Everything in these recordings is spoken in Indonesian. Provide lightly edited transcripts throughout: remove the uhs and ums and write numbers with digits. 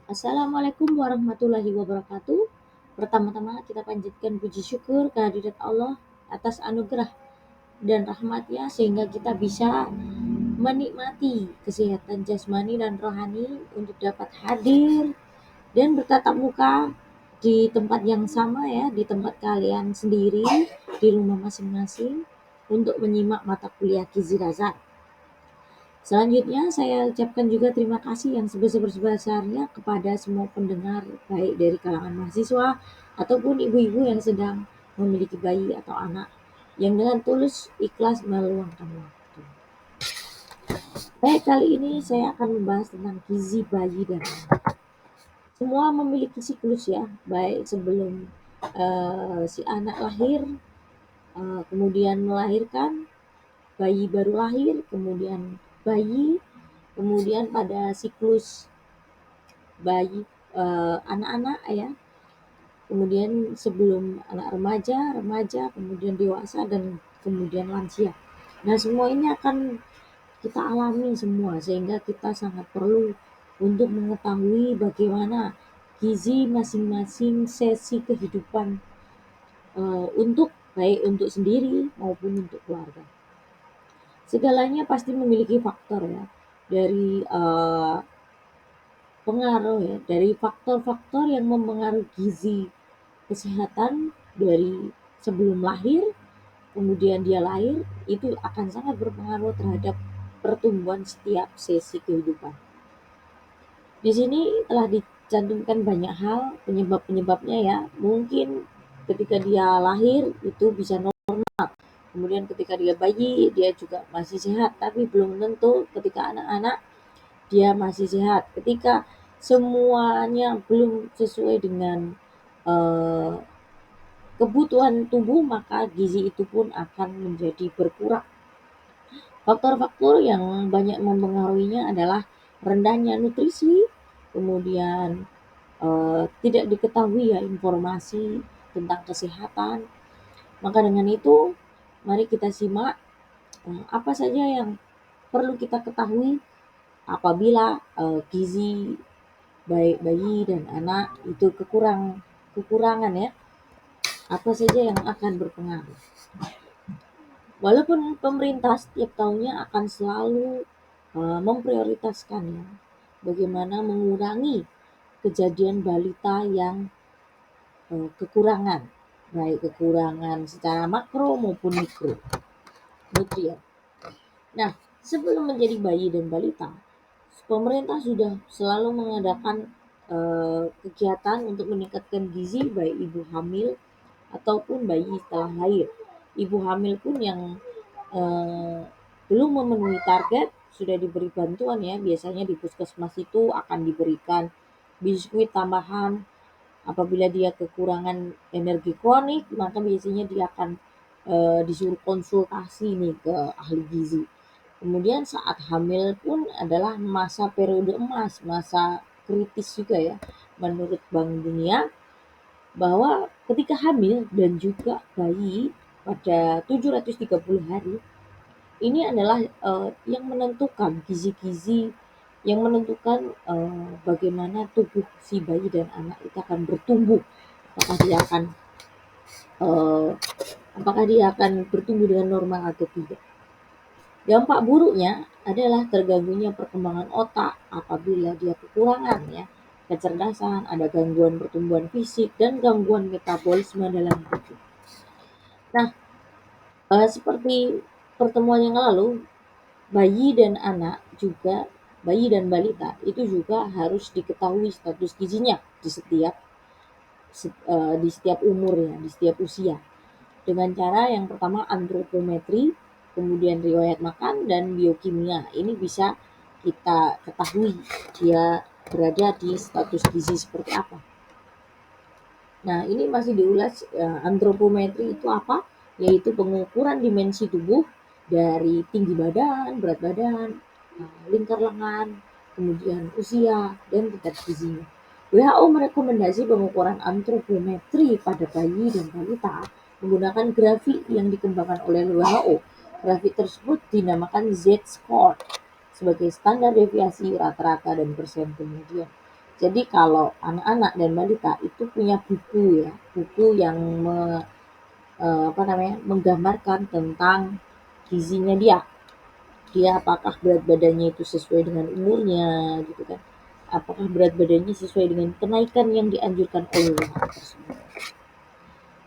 Assalamualaikum warahmatullahi wabarakatuh. Pertama-tama kita panjatkan puji syukur kehadirat Allah atas anugerah dan rahmatnya sehingga kita bisa menikmati kesehatan jasmani dan rohani untuk dapat hadir dan bertatap muka di tempat yang sama ya, di tempat kalian sendiri, di rumah masing-masing untuk menyimak mata kuliah Gizi Dasar. Selanjutnya saya ucapkan juga terima kasih yang sebesar-besarnya kepada semua pendengar baik dari kalangan mahasiswa ataupun ibu-ibu yang sedang memiliki bayi atau anak yang dengan tulus ikhlas meluangkan waktu. Baik, kali ini saya akan membahas tentang gizi bayi dan anak. Semua memiliki siklus ya, baik sebelum si anak lahir, kemudian melahirkan, bayi baru lahir, kemudian bayi, kemudian pada siklus bayi anak-anak ya, kemudian sebelum anak remaja, remaja, kemudian dewasa dan kemudian lansia. Nah, semua ini akan kita alami semua sehingga kita sangat perlu untuk mengetahui bagaimana gizi masing-masing sesi kehidupan untuk baik untuk sendiri maupun untuk keluarga. Segalanya pasti memiliki faktor ya dari pengaruh ya dari faktor-faktor yang mempengaruhi gizi kesehatan dari sebelum lahir, kemudian dia lahir, itu akan sangat berpengaruh terhadap pertumbuhan setiap sesi kehidupan. Di sini telah dicantumkan banyak hal penyebab-penyebabnya ya. Mungkin ketika dia lahir itu bisa normal. Kemudian ketika dia bayi dia juga masih sehat, tapi belum tentu ketika anak-anak dia masih sehat. Ketika semuanya belum sesuai dengan eh, kebutuhan tubuh, maka gizi itu pun akan menjadi berkurang. Faktor-faktor yang banyak mempengaruhinya adalah rendahnya nutrisi, kemudian tidak diketahui ya informasi tentang kesehatan. Maka dengan itu, mari kita simak apa saja yang perlu kita ketahui apabila gizi baik bayi dan anak itu kekurangan ya, apa saja yang akan berpengaruh. Walaupun pemerintah setiap tahunnya akan selalu memprioritaskan ya, bagaimana mengurangi kejadian balita yang kekurangan, baik kekurangan secara makro maupun mikro nutrien. Nah, sebelum menjadi bayi dan balita, pemerintah sudah selalu mengadakan kegiatan untuk meningkatkan gizi baik ibu hamil ataupun bayi setelah lahir. Ibu hamil pun yang eh, belum memenuhi target sudah diberi bantuan ya. Biasanya di puskesmas itu akan diberikan biskuit tambahan. Apabila dia kekurangan energi kronik, maka biasanya dia akan disuruh konsultasi nih ke ahli gizi. Kemudian saat hamil pun adalah masa periode emas, masa kritis juga ya. Menurut Bank Dunia, bahwa ketika hamil dan juga bayi pada 730 hari, ini adalah yang menentukan gizi-gizi yang menentukan bagaimana tubuh si bayi dan anak itu akan bertumbuh. Apakah dia akan uh, apakah dia akan bertumbuh dengan normal atau tidak. Dampak buruknya adalah terganggunya perkembangan otak apabila dia kekurangan ya kecerdasan, ada gangguan pertumbuhan fisik dan gangguan metabolisme dalam tubuh. Nah, seperti pertemuan yang lalu, bayi dan anak juga bayi dan balita itu juga harus diketahui status gizinya di setiap umur ya, di setiap usia. Dengan cara yang pertama antropometri, kemudian riwayat makan dan biokimia. Ini bisa kita ketahui dia berada di status gizi seperti apa. Nah, ini masih diulas antropometri itu apa? Yaitu pengukuran dimensi tubuh dari tinggi badan, berat badan, lingkar lengan, kemudian usia, dan tingkat gizinya. WHO merekomendasi pengukuran antropometri pada bayi dan balita menggunakan grafik yang dikembangkan oleh WHO. Grafik tersebut dinamakan Z-score sebagai standar deviasi rata-rata dan persen kemudian. Jadi kalau anak-anak dan balita itu punya buku ya, buku yang menggambarkan tentang gizinya dia. Dia apakah berat badannya itu sesuai dengan umurnya gitu kan. Apakah berat badannya sesuai dengan kenaikan yang dianjurkan oleh WHO tersebut.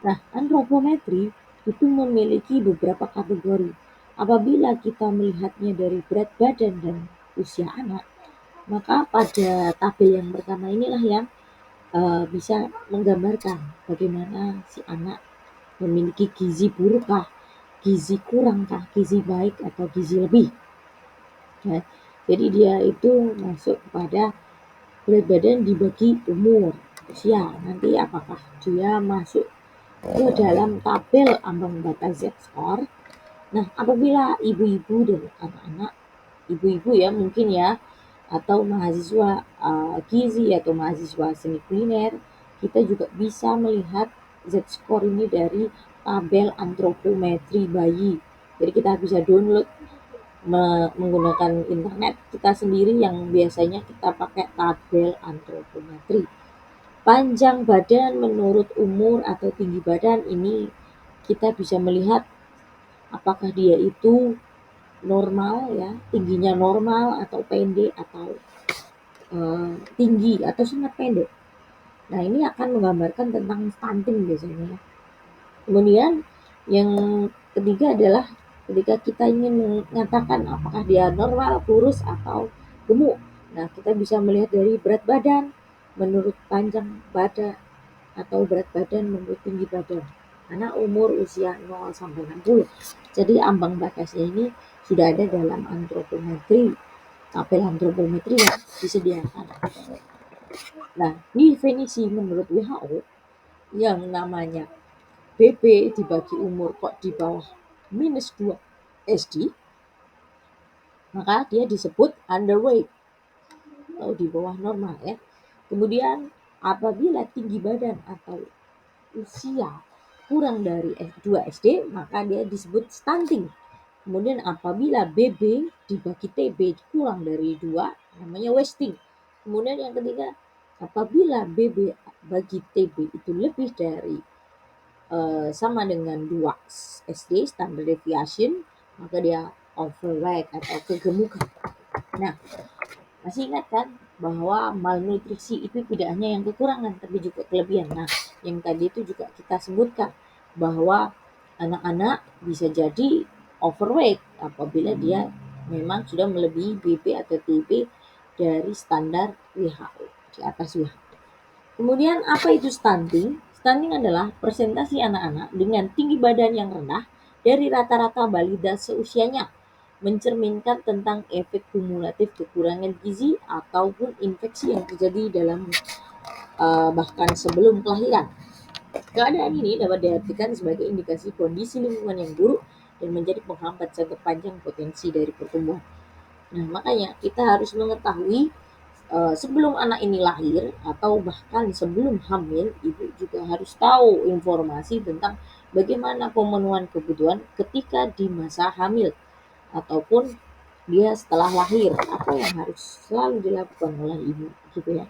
Nah, antropometri itu memiliki beberapa kategori. Apabila kita melihatnya dari berat badan dan usia anak, maka pada tabel yang pertama inilah yang bisa menggambarkan bagaimana si anak memiliki gizi burukkah, gizi kurangkah, gizi baik atau gizi lebih. Ya. Jadi dia itu masuk kepada berat badan dibagi umur, usia. Nanti apakah dia masuk ke dalam tabel ambang batas Z-score. Nah, apabila ibu-ibu dan anak-anak, ibu-ibu ya mungkin ya, atau mahasiswa gizi atau mahasiswa seni kuliner, kita juga bisa melihat Z-score ini dari tabel antropometri bayi. Jadi kita bisa download menggunakan internet kita sendiri yang biasanya kita pakai tabel antropometri. Panjang badan menurut umur atau tinggi badan ini kita bisa melihat apakah dia itu normal ya, tingginya normal atau pendek atau tinggi atau sangat pendek. Nah, ini akan menggambarkan tentang stunting biasanya ya. Kemudian yang ketiga adalah ketika kita ingin mengatakan apakah dia normal, kurus atau gemuk. Nah, kita bisa melihat dari berat badan menurut panjang badan atau berat badan menurut tinggi badan. Karena umur usia 0 sampai 60. Jadi ambang batasnya ini sudah ada dalam antropometri, tabel antropometri yang disediakan. Nah, definisi menurut WHO yang namanya BB dibagi umur kok di bawah -2 SD, maka dia disebut underweight atau di bawah normal ya. Kemudian apabila tinggi badan atau usia kurang dari 2 SD, maka dia disebut stunting. Kemudian apabila BB dibagi TB kurang dari 2, namanya wasting. Kemudian yang ketiga, apabila BB bagi TB itu lebih dari sama dengan 2 SD, standard deviation, maka dia overweight atau kegemukan. Nah, masih ingat kan bahwa malnutrisi itu tidak hanya yang kekurangan tapi juga kelebihan. Nah, yang tadi itu juga kita sebutkan bahwa anak-anak bisa jadi overweight apabila dia memang sudah melebihi BB atau TB dari standar WHO, di atas WHO. Kemudian apa itu stunting? Stunting adalah presentasi anak-anak dengan tinggi badan yang rendah dari rata-rata balita seusianya, mencerminkan tentang efek kumulatif kekurangan gizi ataupun infeksi yang terjadi dalam bahkan sebelum kelahiran. Keadaan ini dapat diartikan sebagai indikasi kondisi lingkungan yang buruk dan menjadi penghambat jangka panjang potensi dari pertumbuhan. Nah, makanya kita harus mengetahui sebelum anak ini lahir atau bahkan sebelum hamil, ibu juga harus tahu informasi tentang bagaimana pemenuhan kebutuhan ketika di masa hamil ataupun dia setelah lahir, apa yang harus selalu dilakukan oleh ibu gitu ya.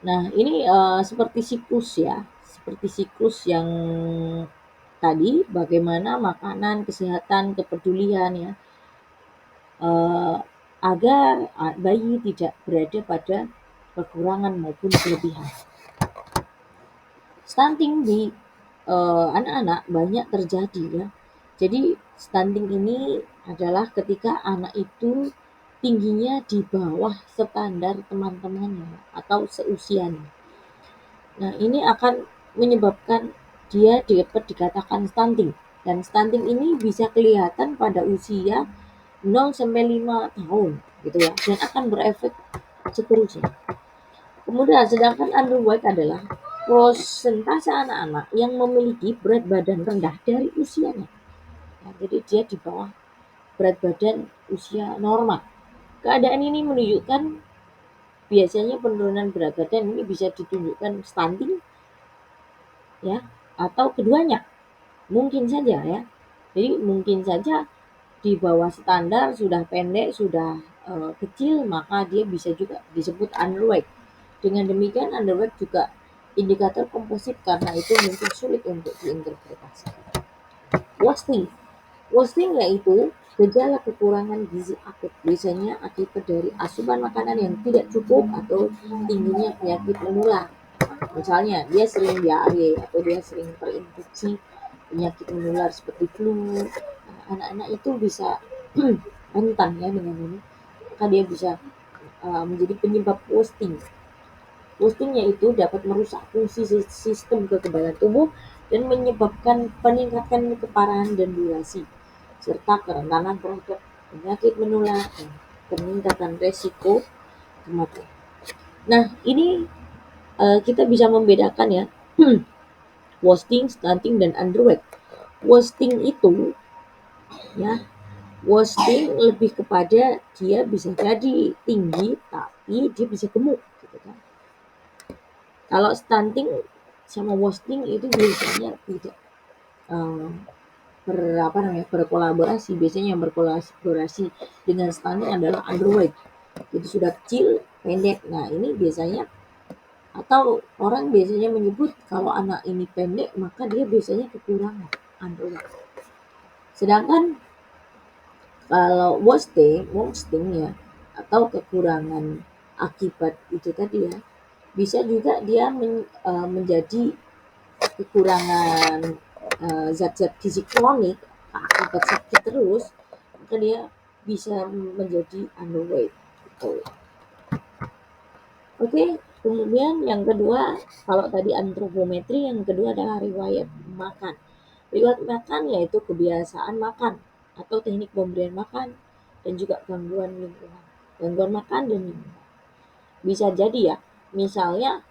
Nah, ini seperti siklus ya, seperti siklus yang tadi bagaimana makanan, kesehatan, kepedulian ya, agar bayi tidak berada pada kekurangan maupun kelebihan. Stunting di anak-anak banyak terjadi ya. Jadi stunting ini adalah ketika anak itu tingginya di bawah standar teman-temannya atau seusianya. Nah, ini akan menyebabkan dia dapat dikatakan stunting. Dan stunting ini bisa kelihatan pada usia 0 sampai 5 tahun gitu ya, dan akan berefek seterusnya. Kemudian sedangkan underweight adalah prosentase anak-anak yang memiliki berat badan rendah dari usianya. Nah, jadi dia di bawah berat badan usia normal. Keadaan ini menunjukkan biasanya penurunan berat badan ini bisa ditunjukkan stunting ya atau keduanya. Mungkin saja ya. Jadi mungkin saja di bawah standar, sudah pendek, sudah kecil, maka dia bisa juga disebut underweight. Dengan demikian underweight juga indikator komposit karena itu mungkin sulit untuk diinterpretasi. Wasting yaitu gejala kekurangan gizi akut, biasanya akibat dari asupan makanan yang tidak cukup atau tingginya penyakit menular. Misalnya dia sering diare atau dia sering terinfeksi penyakit menular seperti flu. Anak-anak itu bisa rentan ya dengan ini, maka dia bisa menjadi penyebab wasting. Wasting yaitu dapat merusak fungsi sistem kekebalan tubuh dan menyebabkan peningkatan keparahan dan durasi, serta kerentanan terhadap penyakit menular dan peningkatan resiko kematian. Nah, ini kita bisa membedakan ya, wasting, stunting, dan underweight. Wasting itu ya, wasting lebih kepada dia bisa jadi tinggi tapi dia bisa gemuk gitu kan. Kalau stunting sama wasting itu biasanya tidak berkolaborasi. Biasanya yang berkolaborasi dengan stunting adalah underweight. Itu sudah kecil, pendek. Nah, ini biasanya atau orang biasanya menyebut kalau anak ini pendek maka dia biasanya kekurangan underweight. Sedangkan kalau wasting ya atau kekurangan akibat itu tadi ya, bisa juga dia menjadi kekurangan zat-zat gizi kronik akibat sakit terus, maka dia bisa menjadi underweight gitu. Oke, kemudian yang kedua, kalau tadi antropometri, yang kedua adalah riwayat makan. Riwayat makan yaitu kebiasaan makan atau teknik pemberian makan dan juga gangguan lingkungan. Gangguan makan dan lingkungan. Bisa jadi ya, misalnya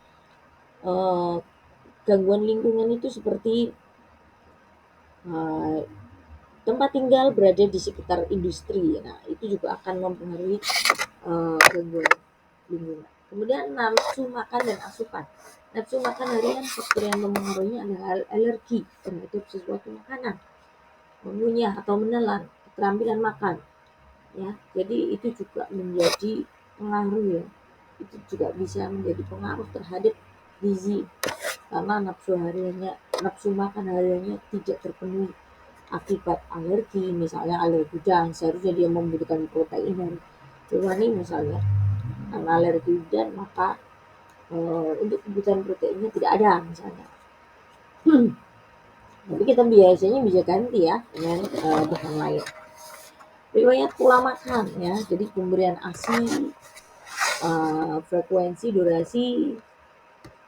gangguan lingkungan itu seperti tempat tinggal berada di sekitar industri. Nah, itu juga akan mempengaruhi gangguan lingkungan. Kemudian nafsu makan dan asupan. Nafsu makan harian, faktor yang mempengaruhinya adalah alergi terhadap sesuatu makanan, mengunyah atau menelan, keterampilan makan. Ya, jadi itu juga menjadi pengaruh ya. Itu juga bisa menjadi pengaruh terhadap gizi karena nafsu makan hariannya tidak terpenuhi akibat alergi, misalnya alergi udang, seharusnya dia membutuhkan protein dari hewani misalnya, karena alergi udang maka untuk kebutuhan proteinnya tidak ada misalnya. Tapi kita biasanya bisa ganti ya dengan bahan lain. Riwayat pola makan ya, jadi pemberian ASI, frekuensi, durasi,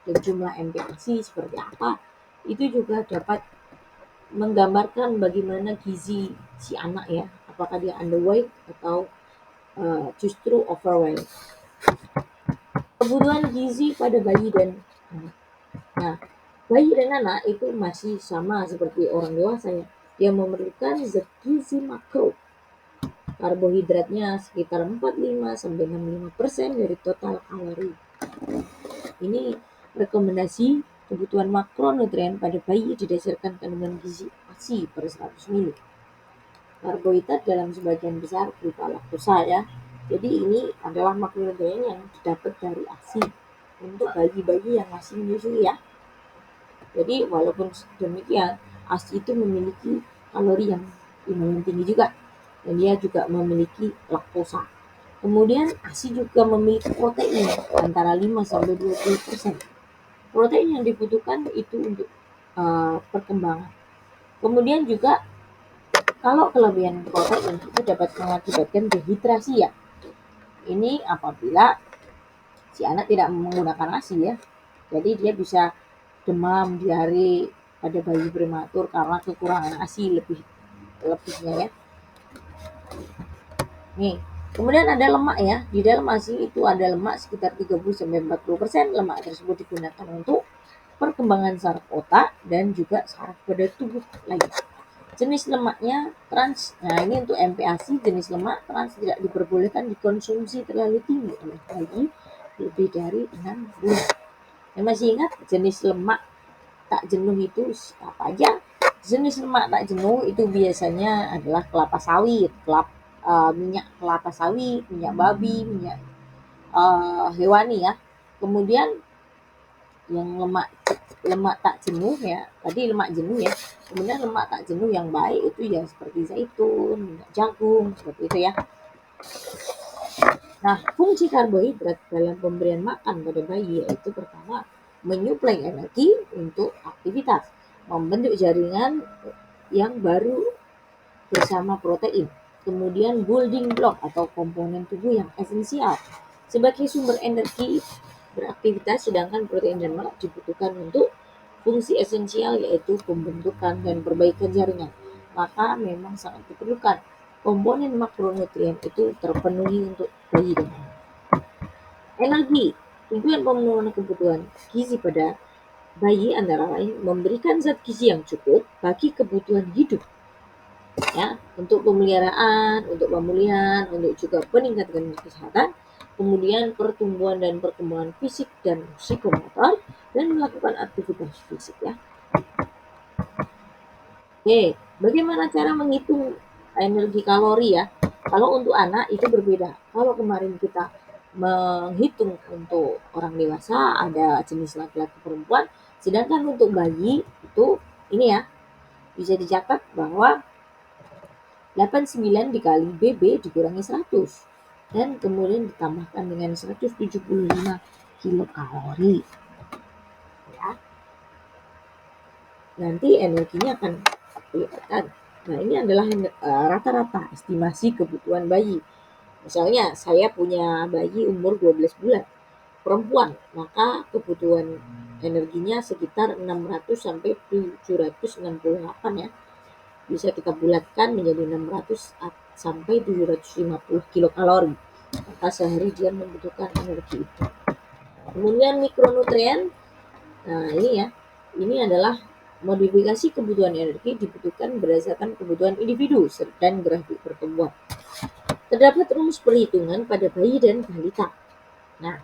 dan jumlah MPASI seperti apa, itu juga dapat menggambarkan bagaimana gizi si anak ya, apakah dia underweight atau justru overweight. Kebutuhan gizi pada bayi dan anak. Nah, bayi dan anak itu masih sama seperti orang dewasa ya, yang memerlukan zat gizi makro. Karbohidratnya sekitar 45-65% dari total kalori. Ini rekomendasi kebutuhan makronutrien pada bayi didasarkan kandungan gizi ASI per 100 ml. Karbohidrat dalam sebagian besar berupa laktosa ya. Jadi ini adalah makronutrien yang didapat dari ASI untuk bayi-bayi yang masih menyusui ya. Jadi walaupun demikian, ASI itu memiliki kalori yang lumayan tinggi juga, dan dia juga memiliki laktosa. Kemudian ASI juga memiliki protein antara 5-20%. Protein yang dibutuhkan itu untuk perkembangan. Kemudian juga kalau kelebihan protein itu dapat mengakibatkan dehidrasi ya. Ini apabila si anak tidak menggunakan ASI ya. Jadi dia bisa demam, diare pada bayi prematur karena kekurangan ASI lebihnya ya. Nih, kemudian ada lemak ya. Di dalam ASI itu ada lemak sekitar 30-40%. Lemak tersebut digunakan untuk perkembangan saraf otak dan juga saraf pada tubuh lain. Jenis lemaknya trans. Nah, ini untuk MPASI, jenis lemak trans tidak diperbolehkan dikonsumsi terlalu tinggi oleh bayi lebih dari 6 bulan. Yang masih ingat jenis lemak tak jenuh itu apa aja? Jenis lemak tak jenuh itu biasanya adalah kelapa sawit, minyak kelapa sawit, minyak babi, minyak hewani ya. Kemudian yang lemak lemak tak jenuh ya, tadi lemak jenuh ya. Kemudian lemak tak jenuh yang baik itu ya seperti zaitun, minyak jagung, seperti itu ya. Nah, fungsi karbohidrat dalam pemberian makan pada bayi yaitu pertama, menyuplai energi untuk aktivitas, membentuk jaringan yang baru bersama protein. Kemudian building block atau komponen tubuh yang esensial sebagai sumber energi beraktivitas, sedangkan protein dan lemak dibutuhkan untuk fungsi esensial yaitu pembentukan dan perbaikan jaringan. Maka memang sangat diperlukan komponen makronutrien itu terpenuhi untuk bayi dan anak. Energi, tujuan pemenuhan kebutuhan gizi pada bayi antara lain memberikan zat gizi yang cukup bagi kebutuhan hidup ya, untuk pemeliharaan, untuk pemulihan, untuk juga peningkatan kesehatan, kemudian pertumbuhan dan perkembangan fisik dan psikomotor, dan melakukan aktivitas fisik ya. Oke, bagaimana cara menghitung energi kalori ya? Kalau untuk anak itu berbeda. Kalau kemarin kita menghitung untuk orang dewasa ada jenis laki-laki perempuan, sedangkan untuk bayi itu ini ya, bisa dicatat bahwa 89 dikali BB dikurangi 100 dan kemudian ditambahkan dengan 175 kilokalori ya. Nanti energinya akan kelihatan. Nah, ini adalah rata-rata estimasi kebutuhan bayi. Misalnya saya punya bayi umur 12 bulan perempuan, maka kebutuhan energinya sekitar 600 sampai 768 ya. Bisa kita bulatkan menjadi 600 sampai 750 kilokalori. Maka sehari dia membutuhkan energi itu. Kemudian mikronutrien, nah ini ya, ini adalah modifikasi kebutuhan energi dibutuhkan berdasarkan kebutuhan individu dan grafik pertumbuhan. Terdapat rumus perhitungan pada bayi dan balita. Nah,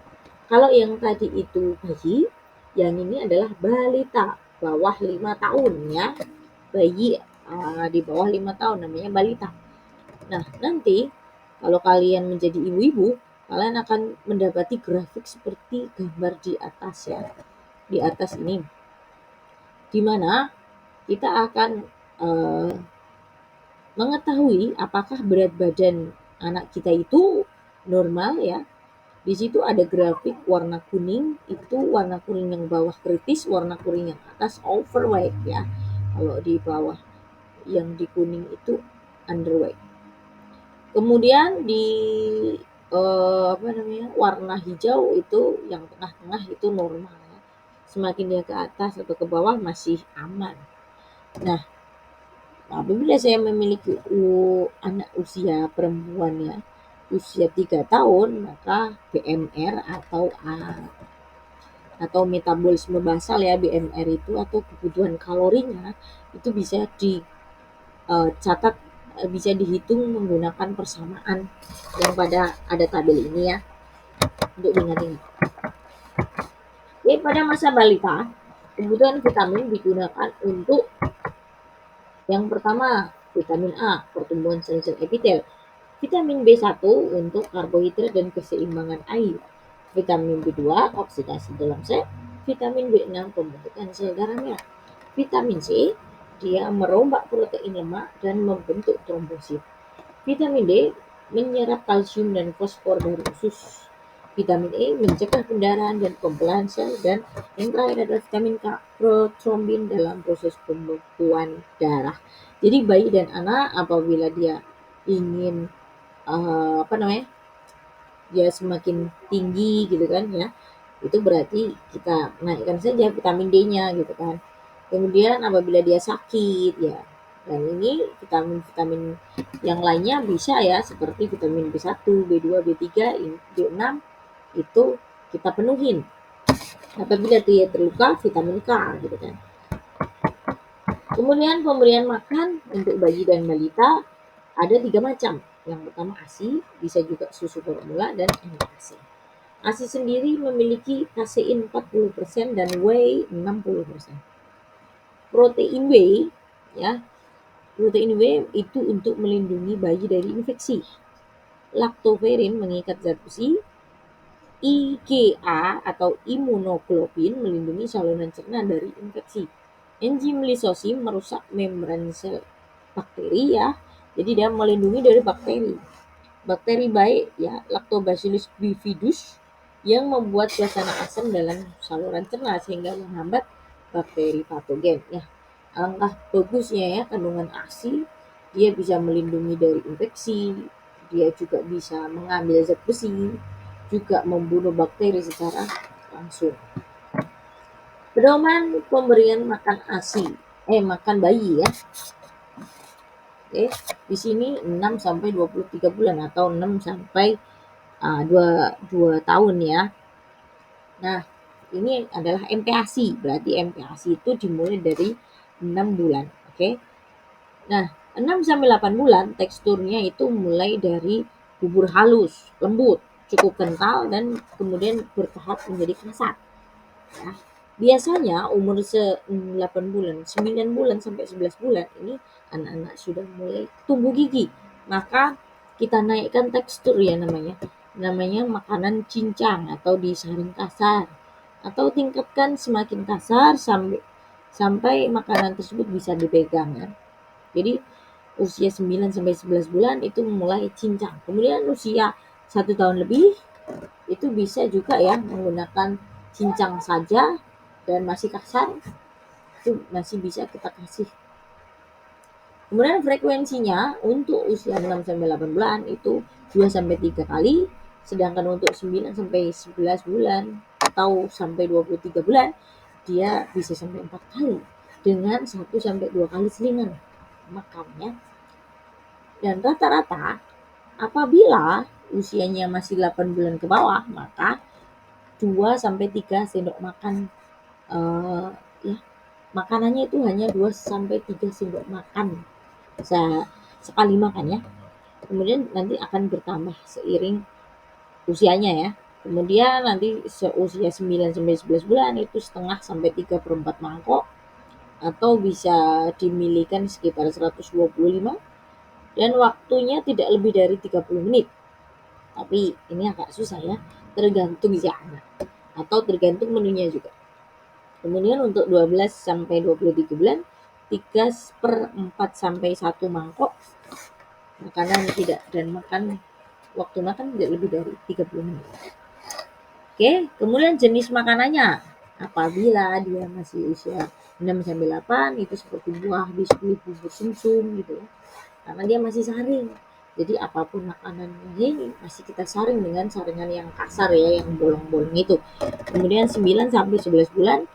kalau yang tadi itu bayi, yang ini adalah balita bawah 5 tahun ya. Bayi di bawah 5 tahun namanya balita. Nah, nanti kalau kalian menjadi ibu-ibu, kalian akan mendapati grafik seperti gambar di atas ya. Di atas ini. Di mana kita akan mengetahui apakah berat badan anak kita itu normal ya. Di situ ada grafik warna kuning, itu warna kuning yang bawah kritis, warna kuning yang atas overweight ya. Kalau di bawah yang di kuning itu underweight. Kemudian di warna hijau itu yang tengah-tengah itu normal ya. Semakin dia ke atas atau ke bawah masih aman. Nah, apabila saya memiliki anak usia perempuan ya, usia 3 tahun, maka BMR atau metabolisme basal ya, BMR itu atau kebutuhan kalorinya itu bisa dicatat, bisa dihitung menggunakan persamaan yang pada ada tabel ini ya, untuk ingat-ingat. Jadi pada masa balita, kebutuhan vitamin digunakan untuk yang pertama vitamin A, pertumbuhan sel-sel epitel. Vitamin B1 untuk karbohidrat dan keseimbangan air. Vitamin B2 oksidasi dalam sel. Vitamin B6 pembentukan sel darah merah. Vitamin C dia merombak protein lemak dan membentuk trombosit. Vitamin D menyerap kalsium dan fosfor dari usus. Vitamin E mencegah pendarahan dan pembelahan sel, dan yang terakhir adalah vitamin K, protrombin dalam proses pembekuan darah. Jadi bayi dan anak apabila dia ingin dia semakin tinggi gitu kan ya, itu berarti kita naikkan saja vitamin D-nya gitu kan. Kemudian apabila dia sakit ya, dan ini vitamin-vitamin yang lainnya bisa ya, seperti vitamin B1, B2, B3, B6 itu kita penuhin. Apabila dia terluka, vitamin K gitu kan. Kemudian pemberian makan untuk bayi dan balita ada 3 macam. Yang pertama ASI, bisa juga susu formula dan NAC. ASI sendiri memiliki kasein 40% dan whey 60%. Protein whey ya Protein W itu untuk melindungi bayi dari infeksi. Lactoferrin mengikat zat besi. IgA atau imunoglobin melindungi saluran cerna dari infeksi. Enzim lisosim merusak membran sel bakteri ya. Jadi dia melindungi dari bakteri. Bakteri baik ya, Lactobacillus bifidus yang membuat suasana asam dalam saluran cerna sehingga menghambat bakteri patogen ya. Alangkah bagusnya ya kandungan ASI, dia bisa melindungi dari infeksi, dia juga bisa mengambil zat besi, juga membunuh bakteri secara langsung. Pedoman pemberian makan ASI, makan bayi ya. Oke, di sini 6 sampai 23 bulan atau 6 sampai 2 tahun ya. Nah, ini adalah MPASI, berarti MPASI itu dimulai dari 6 bulan, oke. Nah, 6 sampai 8 bulan teksturnya itu mulai dari bubur halus, lembut, cukup kental dan kemudian bertahap menjadi kasar. Ya. Biasanya umur 8 bulan, 9 bulan sampai 11 bulan ini anak-anak sudah mulai tumbuh gigi. Maka kita naikkan tekstur ya namanya. Namanya makanan cincang atau disaring kasar. Atau tingkatkan semakin kasar sampai makanan tersebut bisa dipegang ya. Jadi usia 9 sampai 11 bulan itu mulai cincang. Kemudian usia 1 tahun lebih itu bisa juga ya menggunakan cincang saja dan masih kasar, itu masih bisa kita kasih. Kemudian frekuensinya untuk usia 6 sampai 8 bulan itu 2 sampai 3 kali, sedangkan untuk 9 sampai 11 bulan atau sampai 23 bulan dia bisa sampai 4 kali dengan 1 sampai 2 kali selingan makannya. Dan rata-rata apabila usianya masih 8 bulan ke bawah, maka 2 sampai 3 sendok makan ya, makanannya itu hanya 2 sampai 3 sendok makan sekali makan ya. Kemudian nanti akan bertambah seiring usianya ya. Kemudian nanti seusia 9 sampai 11 bulan itu setengah sampai 3/4 mangkok atau bisa dimilikan sekitar 125 dan waktunya tidak lebih dari 30 menit. Tapi ini agak susah ya, tergantung si anak atau tergantung menunya juga. Kemudian untuk 12 sampai 23 bulan 3/4 sampai 1 mangkok makanan tidak, dan waktu makan tidak lebih dari 30 menit. Oke, kemudian jenis makanannya. Apabila dia masih usia 6 sampai 8 itu seperti buah, biskuit, bubur sumsum gitu ya. Karena dia masih saring. Jadi apapun makanannya ini masih kita saring dengan saringan yang kasar ya, yang bolong-bolong itu. Kemudian 9 sampai 11 bulan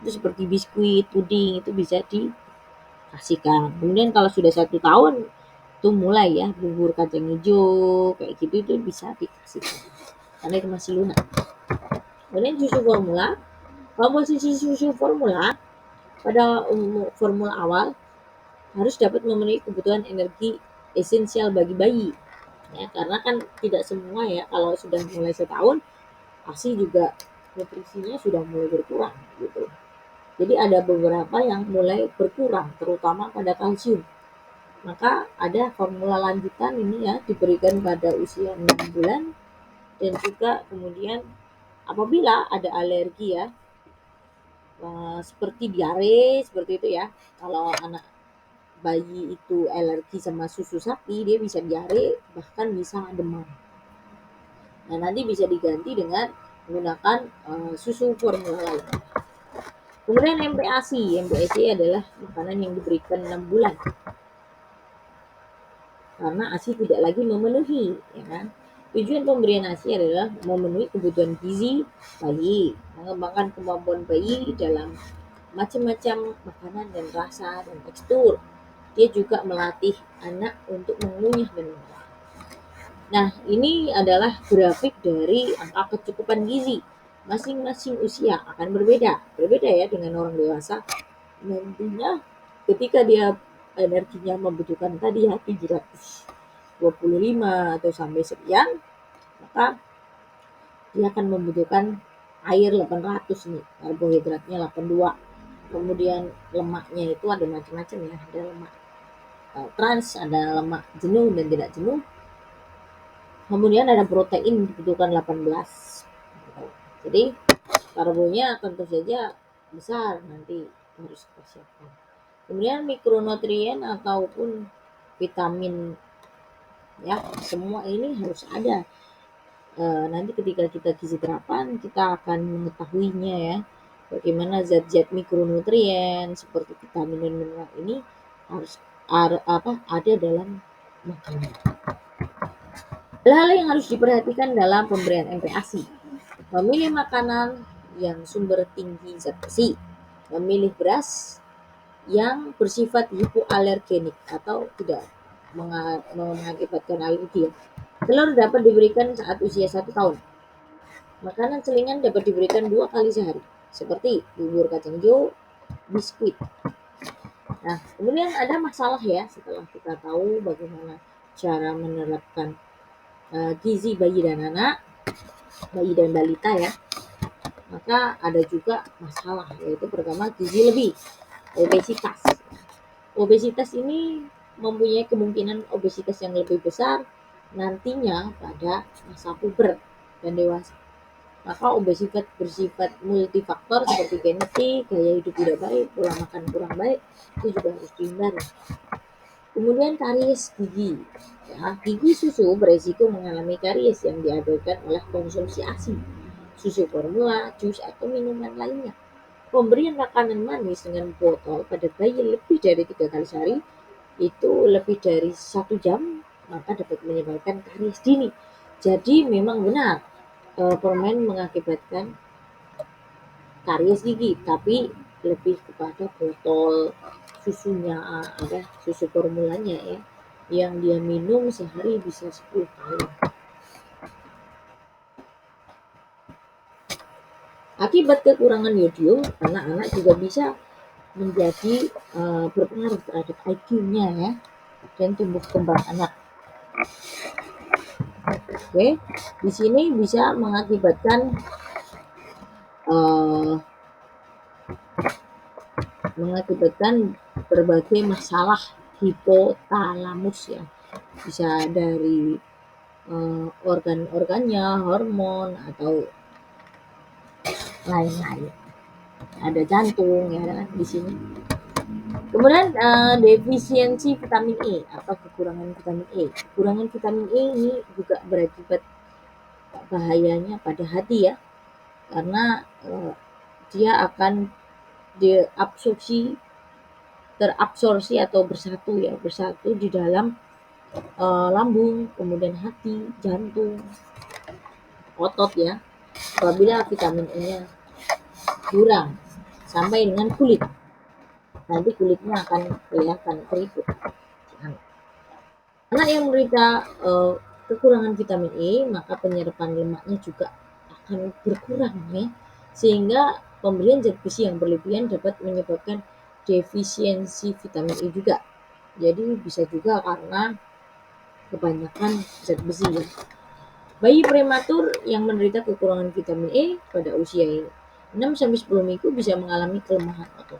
itu seperti biskuit, puding itu bisa dikasihkan. Kemudian kalau sudah 1 tahun itu mulai ya bubur kacang hijau kayak gitu itu bisa dikasihkan karena itu masih lunak. Kemudian susu formula, komposisi susu formula pada formula awal harus dapat memenuhi kebutuhan energi esensial bagi bayi ya, karena kan tidak semua ya kalau sudah mulai setahun ASI juga nutrisinya sudah mulai berkurang gitu. Jadi ada beberapa yang mulai berkurang terutama pada kalsium. Maka ada formula lanjutan ini ya diberikan pada usia 6 bulan dan juga kemudian apabila ada alergi ya seperti diare seperti itu ya. Kalau anak bayi itu alergi sama susu sapi dia bisa diare bahkan bisa demam. Nah nanti bisa diganti dengan menggunakan susu formula lain. Kemudian MPASI. MPASI adalah makanan yang diberikan 6 bulan karena ASI tidak lagi memenuhi ya kan. Tujuan pemberian ASI adalah memenuhi kebutuhan gizi bayi, mengembangkan kemampuan bayi dalam macam-macam makanan dan rasa dan tekstur. Dia juga melatih anak untuk mengunyah dan mengolah. Nah, ini adalah grafik dari angka kecukupan gizi. Masing-masing usia akan berbeda. Berbeda ya dengan orang dewasa. Nantinya ketika dia energinya membutuhkan tadi ya 725 atau sampai sekian, maka dia akan membutuhkan air 800 nih, karbohidratnya 82. Kemudian lemaknya itu ada macam-macam ya, ada lemak trans, ada lemak jenuh dan tidak jenuh. Kemudian ada protein dibutuhkan 18. Jadi karbonya tentu saja besar, nanti harus dipersiapkan. Kemudian mikronutrien ataupun vitamin, ya semua ini harus ada. Nanti ketika kita gizi terapan kita akan mengetahuinya ya, bagaimana zat-zat mikronutrien seperti vitamin dan mineral ini harus ada dalam makanan. Hal-hal yang harus diperhatikan dalam pemberian MPASI: memilih makanan yang sumber tinggi zat besi, memilih beras yang bersifat hipoalergenik atau tidak mengakibatkan alergi. Telur dapat diberikan saat usia 1 tahun. Makanan selingan dapat diberikan 2 kali sehari, seperti bubur kacang hijau, biskuit. Nah, kemudian ada masalah ya setelah kita tahu bagaimana cara menerapkan gizi bayi dan anak, bayi dan balita ya. Maka ada juga masalah, yaitu pertama gizi lebih, obesitas. Obesitas ini mempunyai kemungkinan obesitas yang lebih besar nantinya pada masa puber dan dewasa. Maka obesitas bersifat multifaktor seperti genetik, gaya hidup tidak baik, pola makan kurang baik, itu juga harus dihindari. Kemudian karies gigi. Ya, gigi susu beresiko mengalami karies yang diakibatkan oleh konsumsi ASI, susu formula, jus atau minuman lainnya. Pemberian makanan manis dengan botol pada bayi lebih dari 3 kali sehari, itu lebih dari 1 jam, maka dapat menyebabkan karies dini. Jadi memang benar permen mengakibatkan karies gigi, tapi lebih kepada botol susunya, ada susu formulanya ya, yang dia minum sehari bisa 10 kali. Akibat kekurangan yodium, anak-anak juga bisa menjadi berpengaruh terhadap IQ-nya ya, dan tumbuh kembang anak. Oke, di sini bisa mengakibatkan berbagai masalah hipotalamus ya, bisa dari organ-organnya, hormon atau lain-lain. Ada jantung ya kan di sini. Kemudian defisiensi vitamin E atau kekurangan vitamin E. Kekurangan vitamin E ini juga berakibat bahayanya pada hati ya, karena dia akan terabsorpsi atau bersatu di dalam lambung, kemudian hati, jantung, otot ya. Apabila vitamin E-nya kurang, sampai dengan kulit, nanti kulitnya akan kelihatan keriput. Anak yang menderita kekurangan vitamin E, maka penyerapan lemaknya juga akan berkurang ya, sehingga pemberian zat besi yang berlebihan dapat menyebabkan defisiensi vitamin E juga. Jadi bisa juga karena kebanyakan zat besi ya. Bayi prematur yang menderita kekurangan vitamin E pada usia 6-10 minggu bisa mengalami kelemahan otot.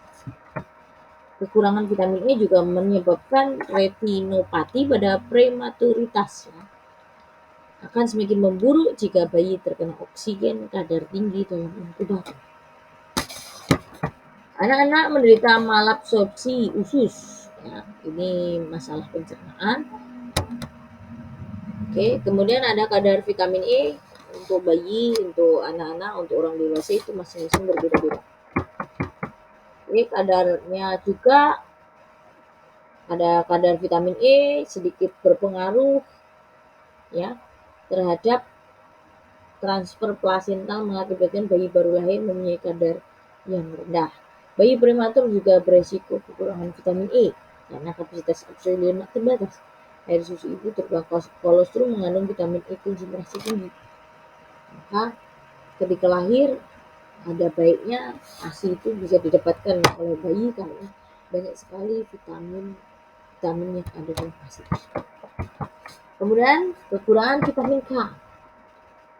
Kekurangan vitamin E juga menyebabkan retinopati pada prematuritas ya. Akan semakin memburuk jika bayi terkena oksigen kadar tinggi dalam inkubator. Anak-anak menderita malabsorpsi usus ya, ini masalah pencernaan. Oke, kemudian ada kadar vitamin E untuk bayi, untuk anak-anak, untuk orang dewasa itu masing-masing berbeda-beda. Oke, kadarnya juga ada kadar vitamin E sedikit berpengaruh ya terhadap transfer plasental, mengakibatkan bayi baru lahir mempunyai kadar yang rendah. Bayi prematur juga beresiko kekurangan vitamin E karena kapasitas absorpsi lemak terbatas. Air susu ibu terutama kolostrum mengandung vitamin E konsentrasi tinggi. Maka ketika lahir ada baiknya ASI itu bisa didapatkan oleh bayi karena banyak sekali vitamin yang ada dalam ASI. Kemudian kekurangan vitamin K.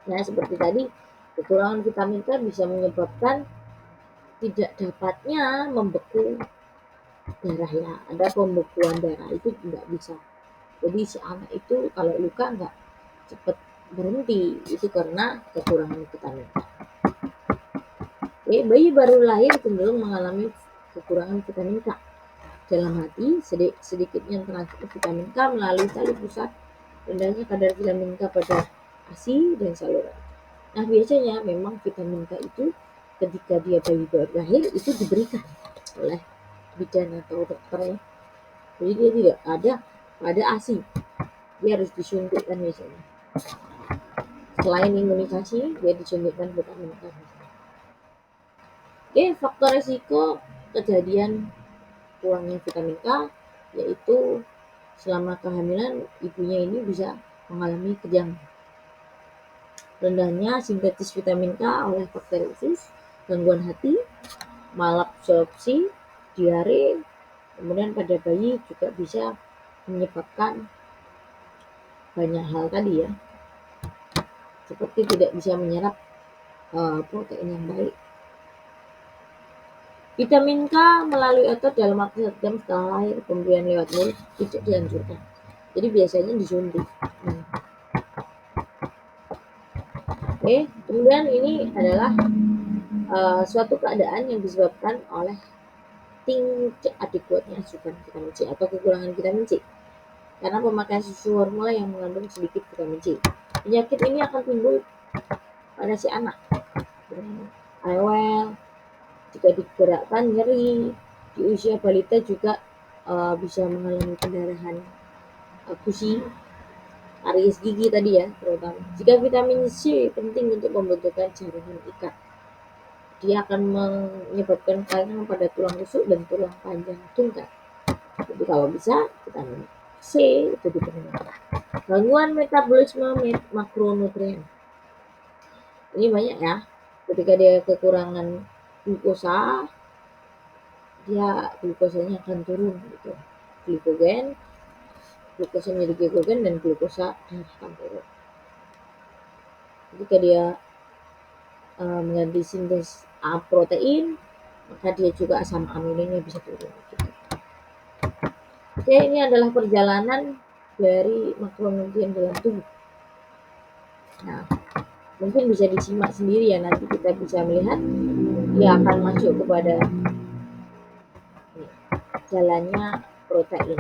Nah, seperti tadi, kekurangan vitamin K bisa menyebabkan tidak dapatnya membeku darah ya, ada pembekuan darah itu nggak bisa. Jadi si anak itu kalau luka nggak cepet berhenti, itu karena kekurangan vitamin K. Bayi baru lahir cenderung mengalami kekurangan vitamin K. Dalam hati, sedikitnya transfer vitamin K melalui tali pusat, rendahnya kadar vitamin K pada ASI dan saluran. Nah, biasanya memang vitamin K itu ketika dia bayi baru lahir itu diberikan oleh bidan atau dokter ya. Jadi dia tidak ada pada ASI. Dia harus disuntikkan biasanya. Selain imunisasi, dia disuntikkan vitamin K. Faktor resiko kejadian kurangnya vitamin K yaitu selama kehamilan ibunya ini bisa mengalami kejang. Rendahnya sintetis vitamin K oleh bakteri usus, gangguan hati, malabsorpsi, diare, kemudian pada bayi juga bisa menyebabkan banyak hal tadi ya, seperti tidak bisa menyerap protein yang baik. Vitamin K melalui otot dalam waktu 1 jam setelah lahir, pemberian lewat mulut tidak dianjurkan. Jadi biasanya disuntik. Kemudian ini adalah suatu keadaan yang disebabkan oleh tingkat adekuatnya asupan vitamin C atau kekurangan vitamin C karena pemakaian susu formula yang mengandung sedikit vitamin C. Penyakit ini akan timbul pada si anak dengan rewel, jika digerakkan nyeri, di usia balita juga bisa mengalami pendarahan gusi, karies gigi tadi ya terutama. Jika vitamin C penting untuk pembentukan jaringan ikat, dia akan menyebabkan kelainan pada tulang rusuk dan tulang panjang tungkai. Jadi kalau bisa vitamin C itu diperlukan. Gangguan metabolisme makronutrien. Ini banyak ya. Ketika dia kekurangan glukosa, dia glukosanya akan turun gitu. Glukosa menjadi glikogen dan glukosa akan turun. Jika dia mengganti sintesis protein, maka dia juga asam aminnya bisa turun. Gitu. Ini adalah perjalanan dari makronutrien dalam tubuh. Nah, mungkin bisa disimak sendiri ya, nanti kita bisa melihat dia akan masuk kepada jalannya protein.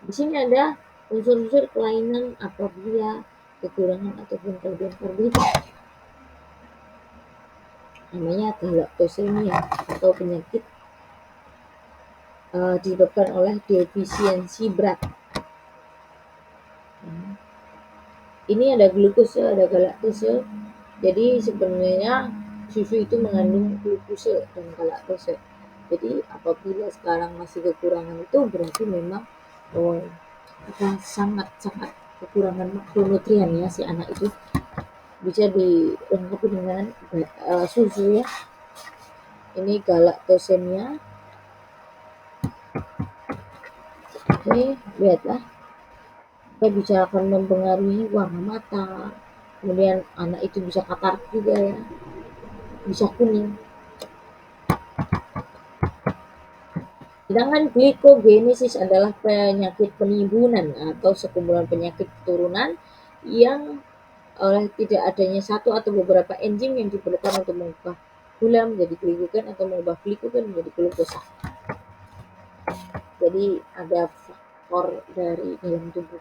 Di sini ada unsur-unsur kelainan apabila kekurangan ataupun kelebihan karbohidrat. Namanya galaktosemia atau penyakit disebabkan oleh defisiensi berat. Ini ada glukose, ada galaktose. Jadi sebenarnya susu itu mengandung glukose dan galaktose. Jadi apabila sekarang masih kekurangan itu berarti memang sangat-sangat kekurangan makronutrien ya si anak itu. Bisa dilengkapi dengan susu ya. Ini galaktosemia. Lihatlah. Kita bisa akan mempengaruhi warna mata. Kemudian anak itu bisa katarak juga ya. Bisa kuning. Sedangkan glikogenesis adalah penyakit penimbunan atau sekumpulan penyakit turunan yang oleh tidak adanya satu atau beberapa enzim yang diperlukan untuk mengubah gula menjadi glikogen atau mengubah glikogen menjadi glukosa. Jadi ada faktor dari dalam tubuh